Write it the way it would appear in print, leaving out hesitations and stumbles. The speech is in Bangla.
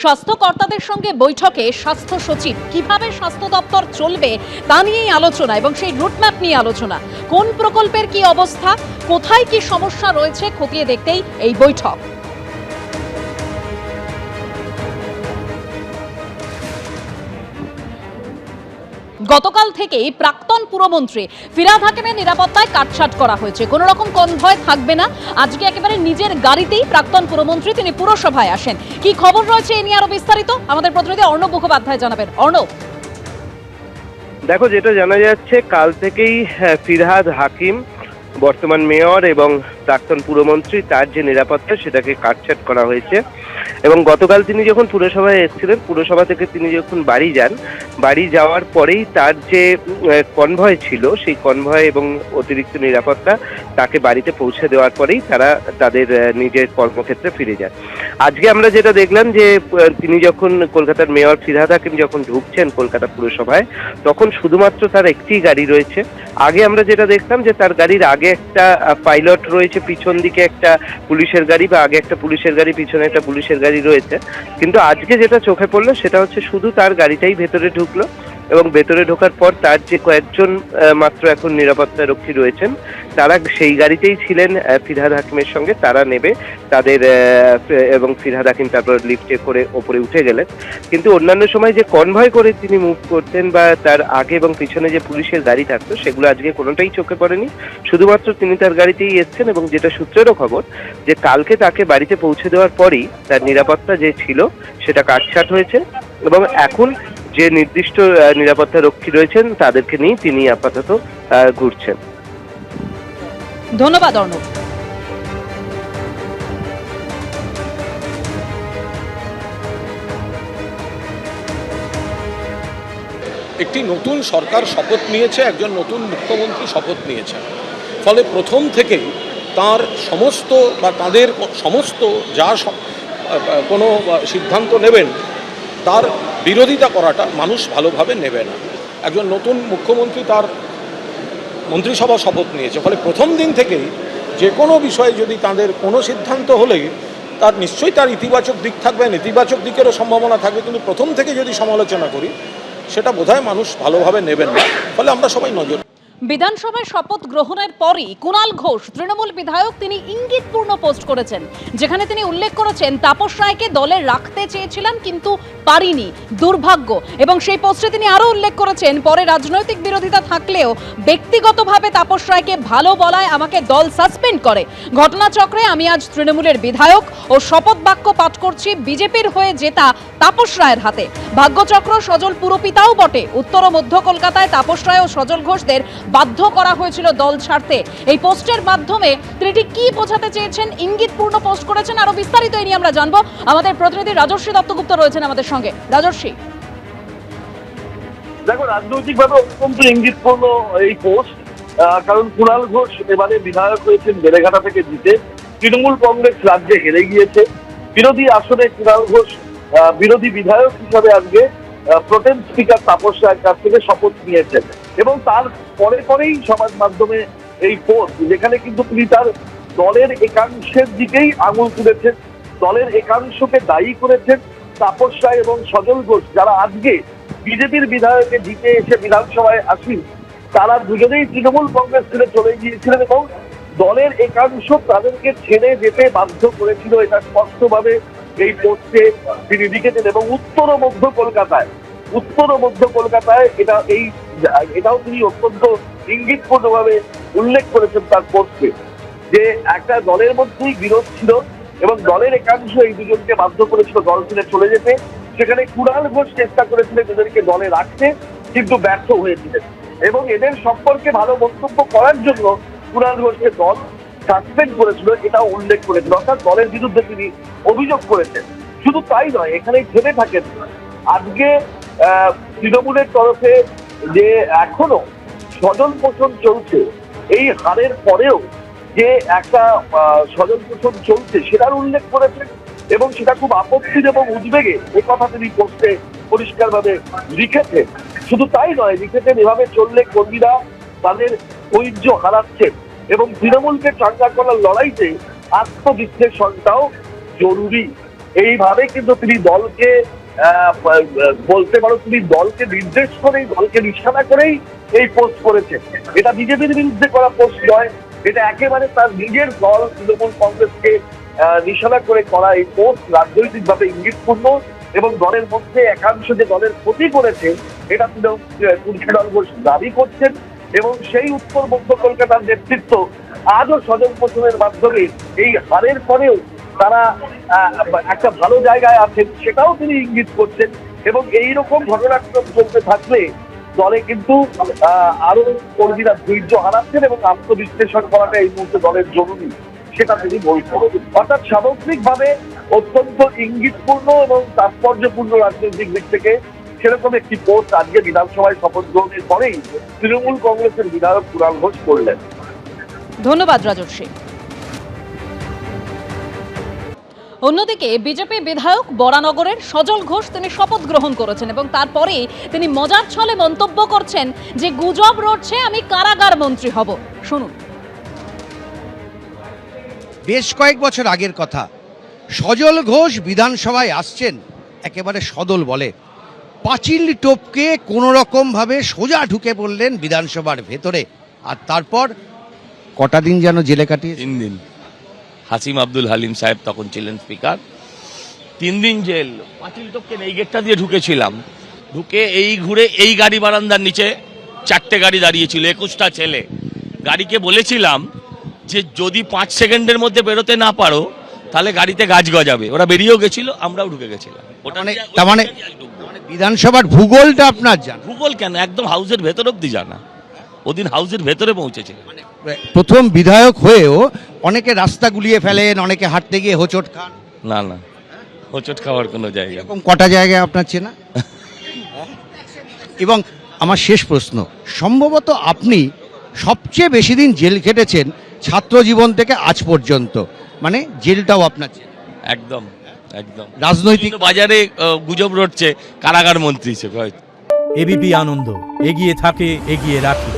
স্বাস্থ্যকর্তাদের সঙ্গে বৈঠকে স্বাস্থ্য সচিব কিভাবে স্বাস্থ্য দপ্তর চলবে তা নিয়েই আলোচনা এবং সেই রুটম্যাপ নিয়ে আলোচনা। কোন প্রকল্পের কি অবস্থা, কোথায় কি সমস্যা রয়েছে খতিয়ে দেখতেই এই বৈঠক। গতকাল থেকেই প্রাক্তন পুরমন্ত্রী ফিরহাদ হাকিমের নিরাপত্তায় কাটছাঁট করা হয়েছে। কোনো রকম কনভয় থাকবে না। আজকে একেবারে নিজের গাড়িতেই প্রাক্তন পুরমন্ত্রী তিনি পুরসভায় আসেন। কি খবর রয়েছে এ নিয়ে আরো বিস্তারিত আমাদের প্রতিনিধি অর্ণব মুখোপাধ্যায় জানাবেন। অর্ণব, দেখো, যেটা জানা যাচ্ছে কাল থেকেই ফিরহাদ হাকিম বর্তমান মেয়র এবং প্রাক্তন পুরমন্ত্রী তার যে নিরাপত্তা সেটাকে কাটছাঁট করা হয়েছে। এবং গতকাল তিনি যখন পুরসভায় এসেছিলেন, পুরসভা থেকে তিনি যখন বাড়ি যান, বাড়ি যাওয়ার পরেই তার যে কনভয় ছিল সেই কনভয় এবং অতিরিক্ত নিরাপত্তা তাকে বাড়িতে পৌঁছে দেওয়ার পরেই তারা তাদের নিজের কর্মক্ষেত্রে ফিরে যান। আজকে আমরা যেটা দেখলাম যে তিনি যখন কলকাতার মেয়র ফিরহাদ হাকিম যখন ঢুকছেন কলকাতা পুরসভায়, তখন শুধুমাত্র তার একটি গাড়ি রয়েছে। আগে আমরা যেটা দেখতাম যে তার গাড়ির আগে একটা পাইলট রয়েছে, পিছন দিকে একটা পুলিশের গাড়ি, বা আগে একটা পুলিশের গাড়ি পিছনে একটা পুলিশের গাড়ি রয়েছে। কিন্তু আজকে যেটা চোখে পড়লো সেটা হচ্ছে শুধু তার গাড়িটাই ভেতরে ঢুকলো এবং ভেতরে ঢোকার পর তার যে কয়েকজন মাত্র এখন নিরাপত্তা রক্ষী রয়েছেন তারা সেই গাড়িতেই ছিলেন ফিরহাদ হাকিমের সঙ্গে। তারা নেবে তাদের এবং ফিরহাদ হাকিম তারপর লিফটে করে ওপরে উঠে গেলেন। কিন্তু অন্যান্য সময় যে কনভয় করে তিনি মুভ করতেন বা তার আগে এবং পিছনে যে পুলিশের গাড়ি থাকতো সেগুলো আজকে কোনোটাই চোখে পড়েনি। শুধুমাত্র তিনি তার গাড়িতেই এসছেন এবং যেটা সূত্রেরও খবর যে কালকে তাকে বাড়িতে পৌঁছে দেওয়ার পরই তার নিরাপত্তা যে ছিল সেটা কাটছাঁট হয়েছে এবং এখন যে নির্দিষ্ট নিরাপত্তা রক্ষী রয়েছেন তাদেরকে নিয়ে তিনি আপাতত ঘুরছেন। ধন্যবাদ অর্ণব। একটি নতুন সরকার শপথ নিয়েছে, একজন নতুন মুখ্যমন্ত্রী শপথ নিয়েছে। ফলে প্রথম থেকেই তার সমস্ত বা তাদের সমস্ত যা কোনো সিদ্ধান্ত নেবেন তার বিরোধিতা করাটা মানুষ ভালোভাবে নেবে না। একজন নতুন মুখ্যমন্ত্রী তার মন্ত্রিসভা শপথ নিয়েছে, ফলে প্রথম দিন থেকেই যে কোনো বিষয়ে যদি তাদের কোনো সিদ্ধান্ত হলেই তার নিশ্চয়ই তার ইতিবাচক দিক থাকবে, নেতিবাচক দিকেরও সম্ভাবনা থাকবে, কিন্তু প্রথম থেকে যদি সমালোচনা করি সেটা বোধহয় মানুষ ভালোভাবে নেবেন না। ফলে আমরা সবাই নজর। বিধানসভায় শপথ গ্রহণের পরই কুণাল ঘোষ তৃণমূল বিধায়ক তিনি ইঙ্গিতপূর্ণ পোস্ট করেছেন, যেখানে তিনি উল্লেখ করেছেন তাপস রায়কে দলে রাখতে চেয়েছিলাম কিন্তু পারিনি, দুর্ভাগ্য। এবং সেই পোস্টে তিনি আরও উল্লেখ করেছেন পরে রাজনৈতিক বিরোধিতা থাকলেও ব্যক্তিগতভাবে তাপস রায়কে ভালো বলায় আমাকে দল সাসপেন্ড করে। ঘটনাচক্রে আমি আজ তৃণমূলের বিধায়ক ও শপথ বাক্য পাঠ করছি বিজেপির হয়ে জেতা তাপস রায়ের হাতে। ভাগ্যচক্র সজল পুরপিতাও বটে। উত্তর ও মধ্য কলকাতায় তাপস রায় ও সজল ঘোষদের বাধ্য করা হয়েছিল দল ছাড়তে। এই পোস্টের মাধ্যমে তিনি ঠিক কি বোঝাতে চেয়েছেন, ইঙ্গিতপূর্ণ পোস্ট করেছেন, আরো বিস্তারিত এই নিয়ে আমরা জানবো। আমাদের প্রতিনিধি রাজর্ষী দত্তগুপ্ত রয়েছেন আমাদের সঙ্গে। রাজর্ষী, দেখো, রাজনৈতিকভাবে অত্যন্ত ইঙ্গিতপূর্ণ এই পোস্ট, কারণ কুণাল ঘোষ এবারে বিধায়ক হয়েছেন বেলেঘাটা থেকে জিতে। তৃণমূল কংগ্রেস রাজ্যে হেরে গিয়েছে। বিরোধী আসনে কুণাল ঘোষ বিরোধী বিধায়ক হিসাবে আজকে প্রোটেম স্পিকার তাপস রায়ের কাছ থেকে শপথ নিয়েছেন এবং তার পরেই সমাজ মাধ্যমে এই পোস্ট, যেখানে কিন্তু তিনি তার দলের একাংশের দিকেই আঙুল তুলেছেন, দলের একাংশকে দায়ী করেছেন। তাপস রায় এবং সজল ঘোষ যারা আজকে বিজেপির বিধায়কে জিতে এসে বিধানসভায় আসেন, তারা দুজনেই তৃণমূল কংগ্রেস ছেড়ে চলে গিয়েছিলেন এবং দলের একাংশ তাদেরকে ছেড়ে যেতে বাধ্য করেছিল। এটা স্পষ্টভাবে এই পোস্টে তিনি লিখেছেন। এবং উত্তর ও মধ্য কলকাতায় এটাও তিনি অত্যন্ত ইঙ্গিতপূর্ণভাবে উল্লেখ করেছেন তার পোস্টে, যে একটা দলের মধ্যেই বিরোধ ছিল এবং দলের একাংশ এই দুজনকে বাধ্য করেছিল দল ছেড়ে চলে যেতে। সেখানে কুণাল ঘোষ চেষ্টা করেছিলেন এদেরকে দলে রাখতে, কিন্তু ব্যর্থ হয়েছিলেন এবং এদের সম্পর্কে ভালো মন্তব্য করার জন্য কুণাল ঘোষকে দল সাসপেন্ড করেছিল, এটাও উল্লেখ করেছিল। অর্থাৎ দলের বিরুদ্ধে তিনি অভিযোগ করেছেন। শুধু তাই নয়, এখানে থেমে থাকেন। আজকে তৃণমূলের তরফে যে এখনো স্বজন পোষণ চলছে, এই হারের পরেও যে একটা স্বজন পোষণ চলছে সেটার উল্লেখ করেছেন এবং সেটা খুব আপত্তির এবং উদ্বেগে এই কথা তিনি পোস্টে পরিষ্কারভাবে লিখেছেন। শুধু তাই নয়, লিখেছেন এভাবে চললে কর্মীরা তাদের ঐক্য হারাচ্ছেন এবং তৃণমূলকে চাঙ্গা করার লড়াইতে আত্মবিশ্লেষণটাও জরুরি। এইভাবে কিন্তু তিনি দলকে বলতে পারো তুমি দলকে নির্দেশ করেই, দলকে নিশানা করেই এই পোস্ট করেছে। এটা বিজেপির বিরুদ্ধে করা পোস্ট নয়, এটা একেবারে তার নিজের দল তৃণমূল কংগ্রেসকে নিশানা করে করা এই পোস্ট রাজনৈতিকভাবে ইঙ্গিতপূর্ণ এবং দলের মধ্যে একাংশ যে দলের ক্ষতি করেছে এটা তুলসীলাল ঘোষ দাবি করছেন। এবং সেই উত্তর মধ্য কলকাতার নেতৃত্ব আজও স্বজন পোষণের মাধ্যমে এই হারের পরেও তারা একটা ভালো জায়গায় আছেন সেটাও তিনি ইঙ্গিত করছেন। এবং এইরকম ঘটনাক্রম চলতে থাকলে দলে কিন্তু আরো কর্মীরা ধৈর্য হারাচ্ছেন এবং আত্মবিশ্লেষণ করাটা এই মুহূর্তে দলের জরুরি, সেটা তিনি বলছেন। অর্থাৎ সামগ্রিকভাবে অত্যন্ত ইঙ্গিতপূর্ণ এবং তাৎপর্যপূর্ণ রাজনৈতিক দিক থেকে সেরকম একটি পোস্ট আজকে বিধানসভায় শপথ গ্রহণের পরেই তৃণমূল কংগ্রেসের বিধায়ক কুণাল ঘোষ করলেন। ধন্যবাদ রাজর্ষি। অন্যদিকে বিজেপি বিধায়ক বরানগরের সজল ঘোষ তিনি শপথ গ্রহণ করেছেন এবং তারপরে তিনি মজার ছলে মন্তব্য করছেন যে গুজব রটছে আমি কারাগার মন্ত্রী হব। শুনুন। বেশ কয়েক বছর আগের কথা, সজল ঘোষ বিধানসভায় আসছেন একেবারে সদল বলে, পাঁচিল টপকে কোনো রকমভাবে সোজা ঢুকে পড়লেন বিধানসভার ভেতরে। আর তারপর কটা দিন যেন জেলে কাটিয়ে 3 দিন। হাসিম আব্দুল হালিম সাহেব তখন ছিলেন স্পিকার। 3 দিন জেল। পাঁচিল টপকে এই গেটটা দিয়ে ঢুকেছিলাম, ঢুকে এই ঘুরে এই গাড়ি বারান্দার নিচে 4টে গাড়ি দাঁড়িয়েছিল, 21টা ছেলে। গাড়িকে বলেছিলাম যে যদি 5 সেকেন্ডের মধ্যে বেরোতে না পারো তাহলে গাড়িতে গাছ গজাবে। ওরা বেরিয়েও গেছিল, আমরাও ঢুকে গেছিলাম। ওটা তার মানে বিধানসভার ভূগোলটা আপনার জানা? ভূগোল কেন, একদম হাউসের ভেতর অব্দি জানা। ওদিন হাউসের ভেতরে পৌঁছেছে। প্রথম বিধায়ক হয়েও অনেকে রাস্তা গুলিয়ে ফেলেন, অনেকে হাঁটতে গিয়ে হোঁচট খান। না না, হোঁচট খাওয়ার কোনো জায়গা। এরকম কটা জায়গায় আপনার চেনা? এবং আমার শেষ প্রশ্ন, সম্ভবত আপনি সবচেয়ে বেশি দিন জেল খেটেছেন ছাত্র জীবন থেকে আজ পর্যন্ত, মানে জেলটাও আপনার চেনা। একদম একদম। রাজনৈতিক বাজারে গুজব রটছে কারাগার মন্ত্রী হিসেবে। এবিপি আনন্দ, এগিয়ে থাকে, এগিয়ে রাখে।